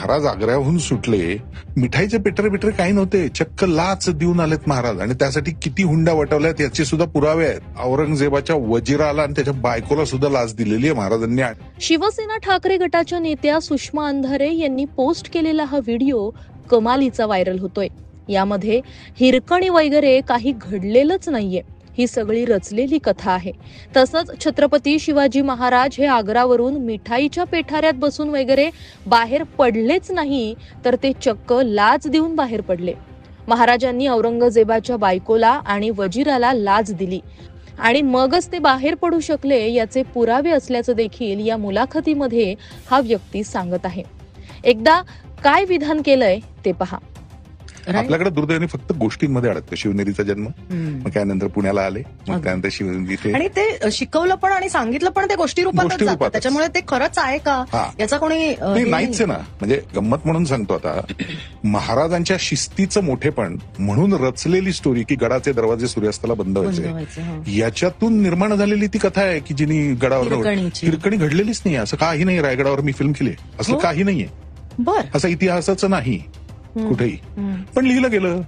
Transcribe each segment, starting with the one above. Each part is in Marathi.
महाराज आग्र्याहून सुटले, मिठाईचे पेटरे काही नव्हते, चक्क लाच देऊन आलेत महाराज. आणि त्यासाठी किती हुंडा वटवल्यात याचे सुद्धा पुरावे आहेत. औरंगजेबाच्या वजिराला आणि त्याच्या बायकोला सुद्धा लाच दिलेली आहे महाराजांनी. शिवसेना ठाकरे गटाच्या नेत्या सुषमा अंधारे यांनी पोस्ट केलेला हा व्हिडिओ कमालीचा व्हायरल होतोय. यामध्ये हिरकणी वगैरे काही घडलेलंच नाहीये, ही सगळी रचलेली कथा आहे. तसंच छत्रपती शिवाजी महाराज हे आग्रावरून मिठाईच्या पेठाऱ्यात बसून वगैरे बाहेर पडलेच नाही, तर ते चक्क लाच देऊन बाहेर पडले. महाराजांनी औरंगजेबाच्या बायकोला आणि वजिराला लाच दिली आणि मगच ते बाहेर पडू शकले, याचे पुरावे असल्याचं देखील या मुलाखतीमध्ये हा व्यक्ती सांगत आहे. एकदा काय विधान केलंय ते पहा. आपल्याकडे दुर्दैवाने फक्त गोष्टींमध्ये अडकतं. शिवनेरीचा जन्म, मग त्यानंतर पुण्याला आले, मग त्यानंतर शिवनेरी, आणि ते शिकवलं पण आणि सांगितलं पण ते गोष्टी रूपात. त्याच्यामुळे ते खरंच आहे का याचा कोणी नाहीच आहे ना. म्हणजे गंमत म्हणून सांगतो आता, महाराजांच्या शिस्तीचं मोठेपण म्हणून रचलेली स्टोरी की गडाचे दरवाजे सूर्यास्ताला बंद व्हायचे, याच्यातून निर्माण झालेली ती कथा आहे की जिनी गडावर हिरकणी घडलेलीच नाही. असं काही नाही. रायगडावर मी फिल्म केली, असं काही नाहीये. असं इतिहासाचं नाही कुठेही. पण लिहिलं गेलं.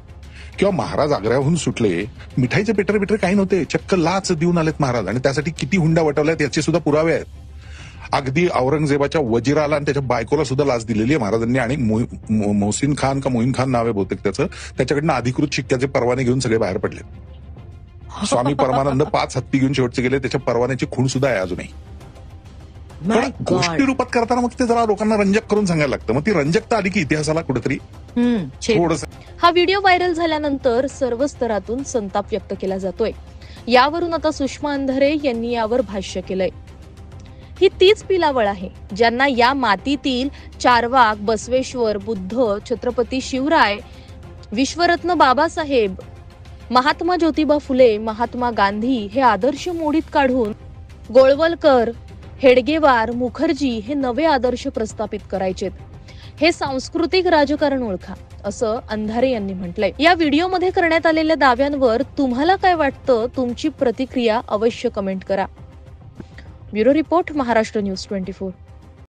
किंवा महाराज आग्र्याहून सुटले, मिठाईचे पेटरे काही नव्हते, चक्क लाच देऊन आलेत महाराज. आणि त्यासाठी किती हुंडा वटवल्यात याचे सुद्धा पुरावे आहेत. अगदी औरंगजेबाच्या वजिराला आणि त्याच्या बायकोला सुद्धा लाच दिलेली आहे महाराजांनी. आणि मोहसिन खान का मोहीन खान नाव आहे बहुतेक त्याचं, त्याच्याकडनं अधिकृत शिक्क्याचे परवाने घेऊन सगळे बाहेर पडले. स्वामी परमानंद 5 हत्ती घेऊन शेवटचे गेले, त्याच्या परवान्याची खूण सुद्धा आहे अजूनही. गोष्टी रूपात करताना मग ते जरा लोकांना रंजक करून सांगायला लागतं. मग ती रंजकता आली की इतिहासाला कुठेतरी थोडस. हा व्हिडिओ व्हायरल झाल्यानंतर सर्व स्तरातून संताप व्यक्त केला जातोय. यावरून आता सुषमा अंधारे यांनी यावर भाष्य केलंय. ही तीच पिलावळ आहे ज्यांना या मातीतील चारवाक, बसवेश्वर, बुद्ध, छत्रपती शिवराय, विश्वरत्न बाबासाहेब, महात्मा ज्योतिबा फुले, महात्मा गांधी हे आदर्श मोडीत काढून गोळवलकर, हेडगेवार, मुखर्जी हे नवे आदर्श प्रस्थापित करायचेत. हे सांस्कृतिक राजकारण ओळखा, असं अंधारे यांनी म्हटलंय. या व्हिडिओमध्ये करण्यात आलेल्या दाव्यांवर तुम्हाला काय वाटतं? तुमची प्रतिक्रिया अवश्य कमेंट करा. Bureau report, Maharashtra news 24.